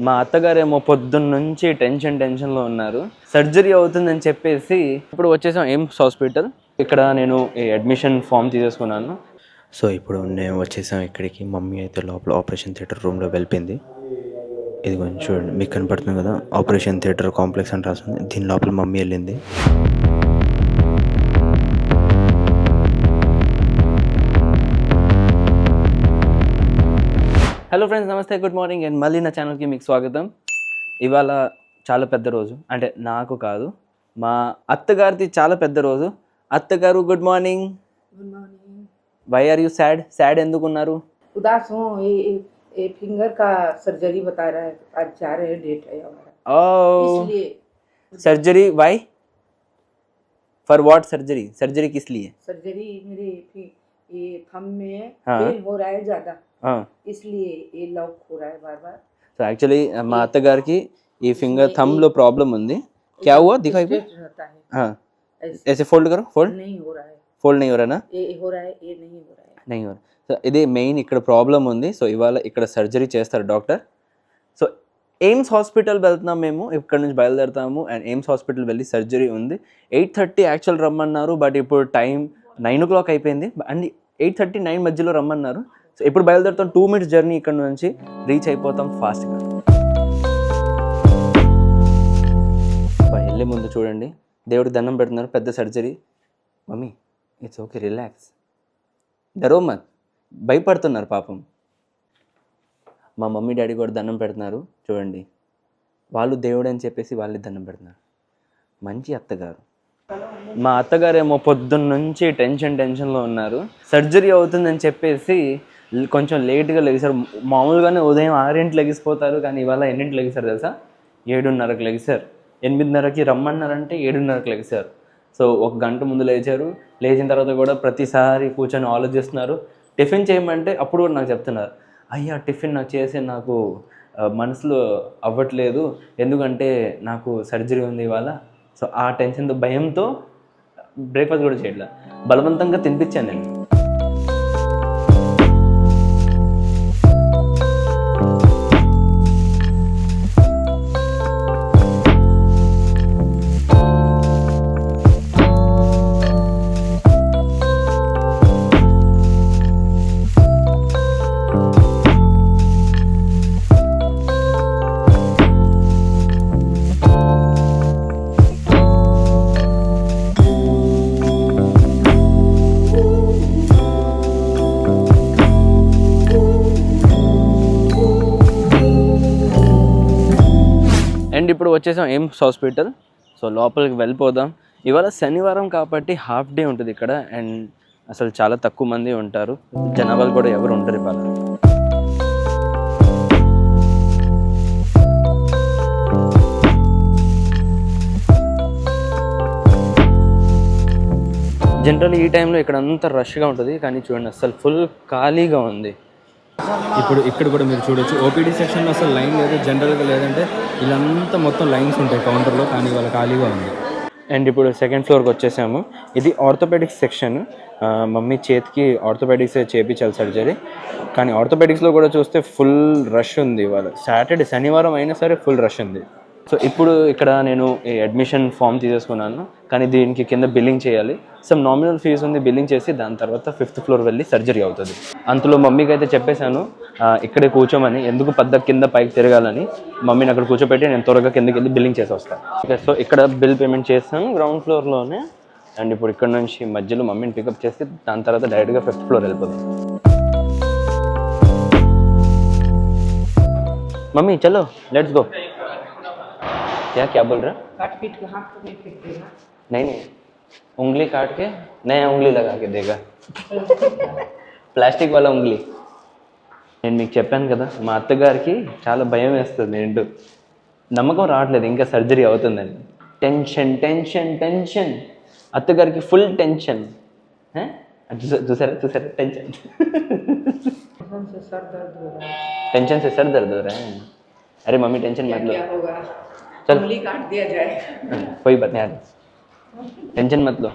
మా అత్తగారేమో పొద్దున్న నుంచి టెన్షన్లో ఉన్నారు. సర్జరీ అవుతుందని చెప్పేసి ఇప్పుడు వచ్చేసాం ఎయిమ్స్ హాస్పిటల్. ఇక్కడ నేను అడ్మిషన్ ఫామ్ తీసేసుకున్నాను. సో ఇప్పుడు నేను వచ్చేసాం ఇక్కడికి. మమ్మీ అయితే లోపల ఆపరేషన్ థియేటర్ రూమ్లో వెళ్ళిపోయింది. ఇది కొంచెం చూడండి, మీకు కనపడుతుంది కదా, ఆపరేషన్ థియేటర్ కాంప్లెక్స్ అని రాస్తుంది. దీని లోపల మమ్మీ వెళ్ళింది. హలో ఫ్రెండ్స్, నమస్తే, గుడ్ మార్నింగ్ అండ్ మళ్ళీ నా ఛానల్కి మీకు స్వాగతం. ఇవాళ చాలా పెద్ద రోజు, అంటే నాకు కాదు, మా అత్తగారిది చాలా పెద్ద రోజు. అత్తగారు good morning. Good morning. Why are you sad ఎందుకున్నారు? उदास हूँ। ये फिंगर का सर्जरी बता रहा है, आज जा रहे हैं, डेट है हमारा, ఓ इसलिए surgery, why for what surgery किस लिए? सर्जरी मेरे ये थंब में हाँ। पेन हो रहा है ज्यादा, हाँ, इसलिए ये लॉक हो रहा है बार बार। సో యాక్చువల్లీ మా అత్తగారికి ఈ ఫింగర్ థంబ్లో ప్రాబ్లం ఉంది. क्या हुआ दिखाई? स्ट्रेट रहता है, हाँ, ऐसे ऐसे फोल्ड करो, फोल्ड नहीं हो रहा है, नहीं हो रहा ना? ये हो रहा है, ये नहीं हो रहा है। नहीं हो रहा. సో ఇది మెయిన్ ఇక్కడ ప్రాబ్లం ఉంది. సో ఇవాళ ఇక్కడ సర్జరీ చేస్తారు డాక్టర్. సో ఎయిమ్స్ హాస్పిటల్ వెళ్తున్నాం మేము, ఇక్కడ నుంచి బయలుదేరుతాము అండ్ ఎయిమ్స్ హాస్పిటల్ వెళ్ళి సర్జరీ ఉంది. 8:30 యాక్చువల్ రమ్మన్నారు, బట్ ఇప్పుడు టైం 9 o'clock అయిపోయింది అండ్ 8:30 9 మధ్యలో రమ్మన్నారు. సో ఇప్పుడు బయలుదేరుతాం. 2 minutes జర్నీ ఇక్కడ నుంచి రీచ్ అయిపోతాం ఫాస్ట్గా. వెళ్ళే ముందు చూడండి, దేవుడికి దండం పెడుతున్నారు, పెద్ద surgery. Mummy it's okay, relax, డరో మత్, భయపడుతున్నారు పాపం. మా మమ్మీ డాడీ కూడా దండం పెడుతున్నారు చూడండి. వాళ్ళు దేవుడు అని చెప్పేసి వాళ్ళు దండం పెడుతున్నారు. మంచి అత్తగారు. మా అత్తగారేమో పొద్దున్న నుంచి టెన్షన్లో ఉన్నారు. సర్జరీ అవుతుందని చెప్పేసి కొంచెం లేట్గా లెగిసారు. మామూలుగానే ఉదయం 6 లెగిసిపోతారు, కానీ ఇవాళ ఎన్నింటి లెగిసారు తెలుసా? 7:30కి లెగిసారు. 8:30కి రమ్మన్నారంటే 7:30కి లెగిసారు. సో 1 గంట ముందు లేచారు. లేచిన తర్వాత కూడా ప్రతిసారి కూర్చొని ఆలోచిస్తున్నారు. టిఫిన్ చేయమంటే అప్పుడు కూడా నాకు చెప్తున్నారు, అయ్యా టిఫిన్ నాకు చేసే నాకు మనసులో అవ్వట్లేదు, ఎందుకంటే నాకు సర్జరీ ఉంది ఇవాళ. సో ఆ టెన్షన్తో భయంతో బ్రేక్ఫాస్ట్ కూడా చేయట్లేదు. బలవంతంగా తినిపించాను నేను. అండ్ ఇప్పుడు వచ్చేసాం ఎయిమ్స్ హాస్పిటల్. సో లోపలికి వెళ్ళిపోదాం. ఇవాళ శనివారం కాబట్టి హాఫ్ డే ఉంటుంది ఇక్కడ అండ్ అసలు చాలా తక్కువ మంది ఉంటారు. జనాభాలు కూడా ఎవరు ఉండరు ఇవాళ. జనరల్ ఈ టైంలో ఇక్కడ అంతా రష్గా ఉంటుంది, కానీ చూడండి అసలు ఫుల్ ఖాళీగా ఉంది. ఇప్పుడు ఇక్కడ కూడా మీరు చూడొచ్చు, ఓపీడీ సెక్షన్లో అసలు లైన్ లేదు, జనరల్గా లేదంటే ఇదంతా మొత్తం లైన్స్ ఉంటాయి కౌంటర్లో, కానీ వాళ్ళ ఖాళీగా ఉంది. అండ్ ఇప్పుడు 2nd ఫ్లోర్కి వచ్చేసాము. ఇది ఆర్థోపెడిక్స్ సెక్షన్. మమ్మీ చేతికి ఆర్థోపెడిక్స్ చేయించాలి సర్జరీ, కానీ ఆర్థోపెడిక్స్లో కూడా చూస్తే ఫుల్ రష్ ఉంది. ఇవాళ సాటర్డే, శనివారం అయినా సరే ఫుల్ రష్ ఉంది. సో ఇప్పుడు ఇక్కడ నేను అడ్మిషన్ ఫామ్ తీసేసుకున్నాను, కానీ దీనికి కింద బిల్లింగ్ చేయాలి. సమ్ నామినల్ ఫీజు ఉంది, బిల్లింగ్ చేసి దాని తర్వాత 5th floor వెళ్ళి సర్జరీ అవుతుంది. అంతలో మమ్మీకి అయితే చెప్పేశాను ఇక్కడే కూర్చోమని, ఎందుకు కింద పైకి తిరగాలని. మమ్మీని అక్కడ కూర్చోపెట్టి నేను త్వరగా కిందకి వెళ్ళి బిల్లింగ్ చేసి వస్తాను. ఓకే, సో ఇక్కడ బిల్ పేమెంట్ చేస్తాను గ్రౌండ్ ఫ్లోర్లోనే. అండ్ ఇప్పుడు ఇక్కడ నుంచి మధ్యలో మమ్మీని పికప్ చేసి దాని తర్వాత డైరెక్ట్గా 5th floor వెళ్ళిపోతాం. మమ్మీ చలో లెట్స్ గో. क्या बोल रहे? काट पीट के हाथ को नहीं फेंक देना। नहीं, उंगली काट के नया उंगली लगा के देगा. ప్లాస్టిక్ వాళ్ళ ఉంగ్లీ. నేను మీకు చెప్పాను కదా, మా అత్తగారికి చాలా భయం వేస్తుంది. ఏంటో నమ్మకం రావట్లేదు ఇంకా సర్జరీ అవుతుందని. టెన్షన్ అత్తగారికి ఫుల్ టెన్షన్. చూసారా టెన్షన్. टेंशन से सर दर्द हो रहा है. अरे मम्मी टेंशन मत लो, चल काट दिया जाए, कोई बात नहीं, టెన్షన్ మత్ లో.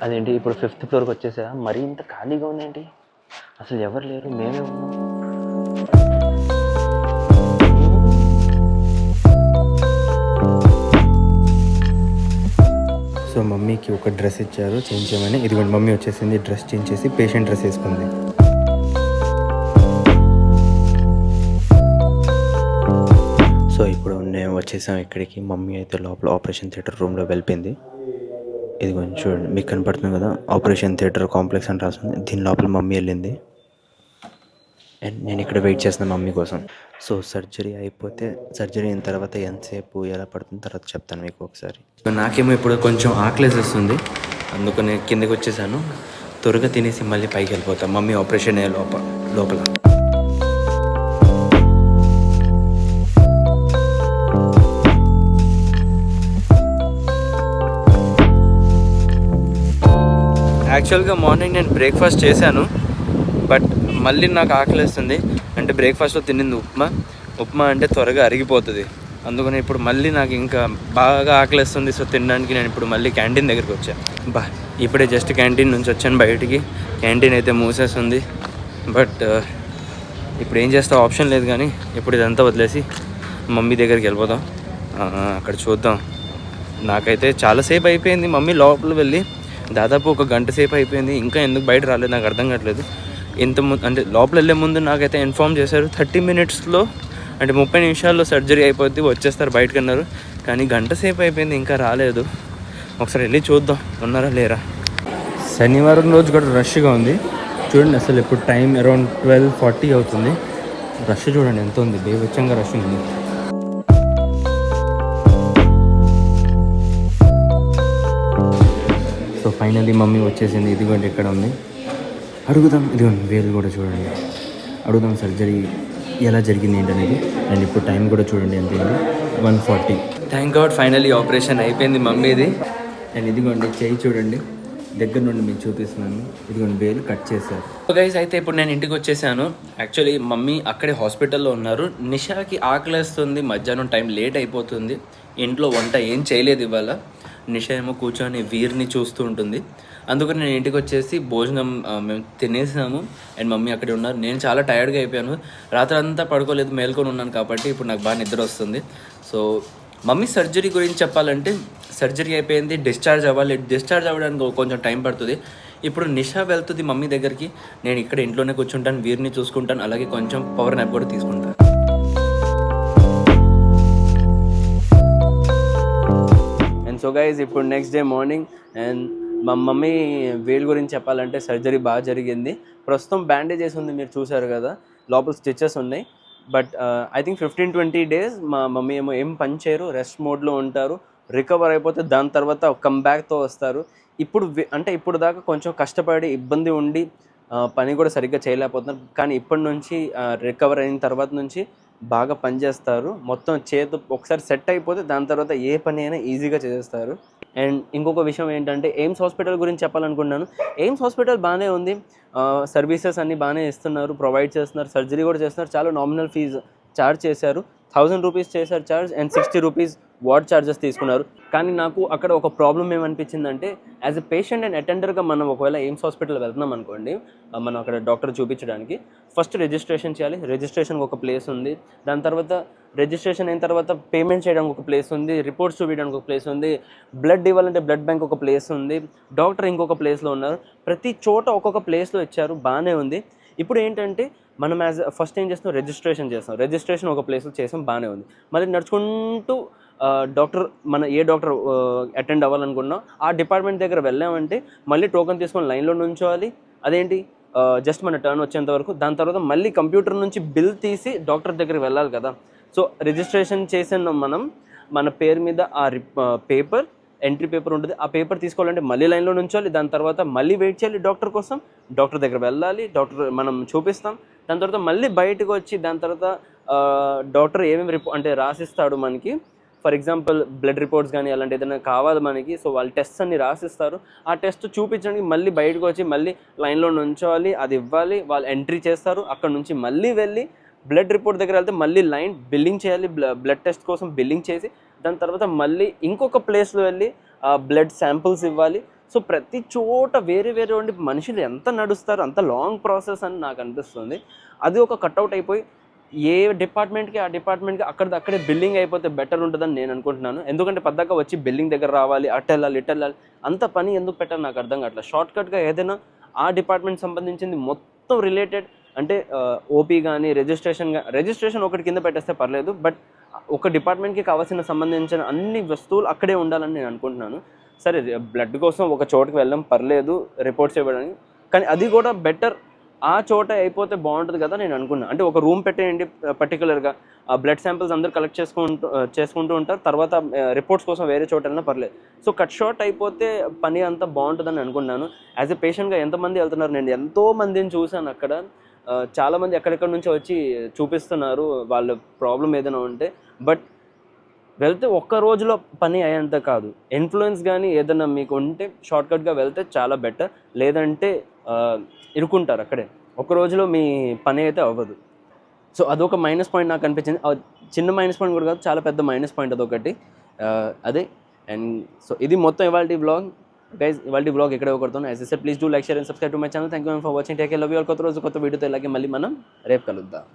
అదేంటి ఇప్పుడు 5th floorకి వచ్చేసా, మరీ ఇంత ఖాళీగా ఉందేంటి, అసలు ఎవరు లేరు, మేమే ఉన్నాం. ఒక డ్రెస్ ఇచ్చారు చేంజ్ చేయమని. ఇదిగోండి మమ్మీ వచ్చేసింది, డ్రెస్ చేంజ్ చేసి పేషెంట్ డ్రెస్ వేసుకుంది. సో ఇప్పుడు నేను వచ్చేసాం ఇక్కడికి. మమ్మీ అయితే లోపల ఆపరేషన్ థియేటర్ రూమ్లో వెళ్ళిపోయింది. ఇది కొంచెం చూడండి, మీకు కనపడుతుంది కదా ఆపరేషన్ థియేటర్ కాంప్లెక్స్ అని రాస్తుంది. దీని లోపల మమ్మీ వెళ్ళింది అండ్ నేను ఇక్కడ వెయిట్ చేస్తున్నాను మమ్మీ కోసం. సో సర్జరీ అయిపోతే, సర్జరీ అయిన తర్వాత ఎంతసేపు ఎలా పడుతుంది తర్వాత చెప్తాను మీకు ఒకసారి. నాకేమో ఇప్పుడు కొంచెం ఆకలేసేస్తుంది, అందుకని కిందకి వచ్చేసాను. త్వరగా తినేసి మళ్ళీ పైకి వెళ్ళిపోతాను మమ్మీ ఆపరేషన్ అయ్యే లోపల. యాక్చువల్గా మార్నింగ్ నేను బ్రేక్ఫాస్ట్ చేశాను, బట్ మళ్ళీ నాకు ఆకలిస్తుంది. అంటే బ్రేక్ఫాస్ట్లో తినింది ఉప్మా అంటే త్వరగా అరిగిపోతుంది, అందుకని ఇప్పుడు మళ్ళీ నాకు ఇంకా బాగా ఆకలిస్తుంది. సో తినడానికి నేను ఇప్పుడు మళ్ళీ క్యాంటీన్ దగ్గరికి వచ్చాను. ఇప్పుడే జస్ట్ క్యాంటీన్ నుంచి వచ్చాను బయటికి. క్యాంటీన్ అయితే మూసేస్తుంది, బట్ ఇప్పుడు ఏం చేస్తా, ఆప్షన్ లేదు. కానీ ఇప్పుడు ఇదంతా వదిలేసి మమ్మీ దగ్గరికి వెళ్ళిపోదాం, అక్కడ చూద్దాం. నాకైతే చాలాసేపు అయిపోయింది మమ్మీ లోపల వెళ్ళి, దాదాపు ఒక గంట సేపు అయిపోయింది. ఇంకా ఎందుకు బయట రాలేదు నాకు అర్థం కావట్లేదు. అంటే లోపల వెళ్ళే ముందు నాకైతే ఇన్ఫామ్ చేశారు 30 మినిట్స్లో, అంటే 30 నిమిషాల్లో సర్జరీ అయిపోద్ది, వచ్చేస్తారు బయటకు అన్నారు. కానీ గంట సేపు అయిపోయింది ఇంకా రాలేదు. ఒకసారి వెళ్ళి చూద్దాం ఉన్నారా లేరా. శనివారం రోజు కూడా రష్గా ఉంది చూడండి. అసలు ఇప్పుడు టైం అరౌండ్ 12:40 అవుతుంది. రష్ చూడండి ఎంత ఉంది, బేవచ్చంగా రష్ ఉంది. సో ఫైనల్లీ మమ్మీ వచ్చేసింది. ఇదిగోండి ఇక్కడ ఉంది, అడుగుదాం. ఇదిగోండి వేలు కూడా చూడండి, అడుగుదాం సర్జరీ ఎలా జరిగింది ఏంటనేది. అండ్ ఇప్పుడు టైం కూడా చూడండి ఎంత అయింది, 1:40. థ్యాంక్ గాడ్ ఫైనల్లీ ఆపరేషన్ అయిపోయింది మమ్మీది. అండ్ ఇదిగోండి చేయి చూడండి, దగ్గర నుండి మీకు చూపిస్తున్నాను. ఇదిగోండి వేలు కట్ చేశారు. సో గైస్ అయితే ఇప్పుడు నేను ఇంటికి వచ్చేసాను. యాక్చువల్లీ మమ్మీ అక్కడే హాస్పిటల్లో ఉన్నారు. నిషాకి ఆకలేస్తుంది, మధ్యాహ్నం టైం లేట్ అయిపోతుంది. ఇంట్లో వంట ఏం చేయలేదు ఇవాళ. నిషా ఏమో కూర్చొని వీరిని చూస్తూ ఉంటుంది. అందుకని నేను ఇంటికి వచ్చేసి భోజనం మేము తినేసాము అండ్ మమ్మీ అక్కడే ఉన్నారు. నేను చాలా టైర్డ్గా అయిపోయాను, రాత్రి అంతా పడుకోలేదు, మేల్కొని ఉన్నాను. కాబట్టి ఇప్పుడు నాకు బాగా నిద్ర వస్తుంది. సో మమ్మీ సర్జరీ గురించి చెప్పాలంటే, సర్జరీ అయిపోయింది, డిశ్చార్జ్ అవ్వాలి. డిశ్చార్జ్ అవ్వడానికి కొంచెం టైం పడుతుంది. ఇప్పుడు నిషా వెళ్తుంది మమ్మీ దగ్గరికి, నేను ఇక్కడ ఇంట్లోనే కూర్చుంటాను, వీరిని చూసుకుంటాను, అలాగే కొంచెం పవర్ నాప్ కూడా తీసుకుంటాను. సో గైజ్ ఇప్పుడు నెక్స్ట్ డే మార్నింగ్ అండ్ మా మమ్మీ వేలు గురించి చెప్పాలంటే సర్జరీ బాగా జరిగింది. ప్రస్తుతం బ్యాండేజెస్ ఉంది, మీరు చూసారు కదా, లోపల స్టిచెస్ ఉన్నాయి. బట్ ఐ థింక్ 15-20 days మా మమ్మీ ఏం పని చేయరు, రెస్ట్ మోడ్లో ఉంటారు. రికవర్ అయిపోతే దాని తర్వాత కమ్బ్యాక్తో వస్తారు. ఇప్పుడు దాకా కొంచెం కష్టపడి ఇబ్బంది ఉండి పని కూడా సరిగ్గా చేయలేకపోతున్నారు. కానీ ఇప్పటి నుంచి రికవర్ అయిన తర్వాత నుంచి బాగా పనిచేస్తారు. మొత్తం చేతి ఒకసారి సెట్ అయిపోతే దాని తర్వాత ఏ పని అయినా ఈజీగా చేసేస్తారు. అండ్ ఇంకొక విషయం ఏంటంటే ఎయిమ్స్ హాస్పిటల్ గురించి చెప్పాలనుకున్నాను. ఎయిమ్స్ హాస్పిటల్ బాగానే ఉంది, సర్వీసెస్ అన్నీ బాగానే ఇస్తున్నారు, ప్రొవైడ్ చేస్తున్నారు, సర్జరీ కూడా చేస్తున్నారు. చాలా నామినల్ ఫీజు ఛార్జ్ చేశారు, 1000 రూపీస్ చేశారు charge and 60 rupees ward charges తీసుకున్నారు. కానీ నాకు అక్కడ ఒక ప్రాబ్లం ఏమనిపించిందంటే, యాజ్ ఎ పేషెంట్ అండ్ అటెండర్గా మనం ఒకవేళ ఎయిమ్స్ హాస్పిటల్ వెళ్తున్నాం అనుకోండి, మనం అక్కడ డాక్టర్ చూపించడానికి ఫస్ట్ రిజిస్ట్రేషన్ చేయాలి. రిజిస్ట్రేషన్కి ఒక ప్లేస్ ఉంది, దాని తర్వాత రిజిస్ట్రేషన్ అయిన తర్వాత పేమెంట్ చేయడానికి ఒక ప్లేస్ ఉంది, రిపోర్ట్స్ చూపించడానికి ఒక ప్లేస్ ఉంది, బ్లడ్ ఇవ్వాలంటే బ్లడ్ బ్యాంక్ ఒక ప్లేస్ ఉంది, డాక్టర్ ఇంకొక ప్లేస్లో ఉన్నారు. ప్రతి చోట ఒక్కొక్క ప్లేస్లో ఇచ్చారు, బాగానే ఉంది. ఇప్పుడు ఏంటంటే మనం ఫస్ట్ ఏం చేస్తాం, రిజిస్ట్రేషన్ ఒక ప్లేస్లో చేసాం, బాగానే ఉంది. మళ్ళీ నడుచుకుంటూ డాక్టర్ ఏ డాక్టర్ అటెండ్ అవ్వాలనుకున్నా ఆ డిపార్ట్మెంట్ దగ్గర వెళ్ళామంటే మళ్ళీ టోకెన్ తీసుకొని లైన్లో నుంచోవాలి. అదేంటి జస్ట్ మన టర్న్ వచ్చేంత వరకు. దాని తర్వాత మళ్ళీ కంప్యూటర్ నుంచి బిల్ తీసి డాక్టర్ దగ్గరికి వెళ్ళాలి కదా. సో రిజిస్ట్రేషన్ చేసిన మన పేరు మీద ఆ పేపర్, ఎంట్రీ పేపర్ ఉంటుంది, ఆ పేపర్ తీసుకోవాలంటే మళ్ళీ లైన్లో నుంచోవాలి. దాని తర్వాత మళ్ళీ వెయిట్ చేయాలి డాక్టర్ కోసం, డాక్టర్ దగ్గర వెళ్ళాలి, డాక్టర్ మనం చూపిస్తాం. దాని తర్వాత మళ్ళీ బయటకు వచ్చి దాని తర్వాత డాక్టర్ ఏమేమి అంటే రాసిస్తాడు మనకి. ఫర్ ఎగ్జాంపుల్ బ్లడ్ రిపోర్ట్స్ కానీ అలాంటి ఏదైనా కావాలి మనకి, సో వాళ్ళు టెస్ట్స్ అన్ని రాసిస్తారు. ఆ టెస్ట్ చూపించడానికి మళ్ళీ బయటకు వచ్చి మళ్ళీ లైన్లో నుంచోవాలి, అది ఇవ్వాలి, వాళ్ళు ఎంట్రీ చేస్తారు. అక్కడ నుంచి మళ్ళీ వెళ్ళి బ్లడ్ రిపోర్ట్ దగ్గర వెళ్తే మళ్ళీ లైన్ బిల్లింగ్ చేయాలి, బ్లడ్ టెస్ట్ కోసం బిల్లింగ్ చేసి దాని తర్వాత మళ్ళీ ఇంకొక ప్లేస్లో వెళ్ళి బ్లడ్ శాంపుల్స్ ఇవ్వాలి. సో ప్రతి చోట వేరే వేరే మనుషులు ఎంత నడుస్తారు, అంత లాంగ్ ప్రాసెస్ అని నాకు అనిపిస్తుంది. అది ఒక కట్అవుట్ అయిపోయి ఏ డిపార్ట్మెంట్కి ఆ డిపార్ట్మెంట్కి అక్కడే బిల్లింగ్ అయిపోతే బెటర్ ఉంటుందని నేను అనుకుంటున్నాను. ఎందుకంటే పద్దాక వచ్చి బిల్లింగ్ దగ్గర రావాలి, అటు వెళ్ళాలి ఇటు వెళ్ళాలి, అంత పని ఎందుకు పెట్టాలి నాకు అర్థం కావట్లేదు. షార్ట్కట్గా ఏదైనా ఆ డిపార్ట్మెంట్ సంబంధించింది మొత్తం రిలేటెడ్ అంటే ఓపీ కానీ రిజిస్ట్రేషన్ ఒకటి కింద పెట్టేస్తే పర్లేదు, బట్ ఒక డిపార్ట్మెంట్కి కావాల్సిన సంబంధించిన అన్ని వస్తువులు అక్కడే ఉండాలని నేను అనుకుంటున్నాను. సరే బ్లడ్ కోసం ఒక చోటుకి వెళ్ళడం పర్లేదు రిపోర్ట్స్ ఇవ్వడానికి, కానీ అది కూడా బెటర్ ఆ చోట అయిపోతే బాగుంటుంది కదా నేను అనుకున్నాను. అంటే ఒక రూమ్ పెట్టేయండి పర్టికులర్గా, బ్లడ్ శాంపిల్స్ అందరూ కలెక్ట్ చేసుకుంటూ ఉంటారు, తర్వాత రిపోర్ట్స్ కోసం వేరే చోట వెళ్ళినా పర్లేదు. సో కట్ షార్ట్ అయిపోతే పని అంతా బాగుంటుందని అనుకున్నాను. యాజ్ ఎ పేషెంట్గా ఎంతమంది వెళ్తున్నారు, నేను ఎంతో మందిని చూశాను అక్కడ. చాలామంది ఎక్కడెక్కడి నుంచి వచ్చి చూపిస్తున్నారు వాళ్ళ ప్రాబ్లం ఏదైనా ఉంటే, బట్ వెళ్తే ఒక్క రోజులో పని అయ్యేంత కాదు. ఇన్ఫ్లుయెన్స్ కానీ ఏదైనా మీకు ఉంటే షార్ట్కట్గా వెళ్తే చాలా బెటర్, లేదంటే ఇరుక్కుంటారు అక్కడే. ఒక రోజులో మీ పని అయితే అవ్వదు. సో అదొక మైనస్ పాయింట్ నాకు అనిపించింది. చిన్న మైనస్ పాయింట్ కూడా కాదు, చాలా పెద్ద మైనస్ పాయింట్ అదొకటి. అదే. అండ్ సో ఇది మొత్తం ఇవాళ వ్లాగ్ గైస్. ఇవాళ వ్లాగ్ ఎక్కడ కొడుతున్నాను. As I said, please do like, share and subscribe to my channel. Thank you for watching. Take care, love you all. కొత్త రోజు కొత్త వీడియోతో ఇలాగే మళ్ళీ మనం రేపు కలుద్దాం.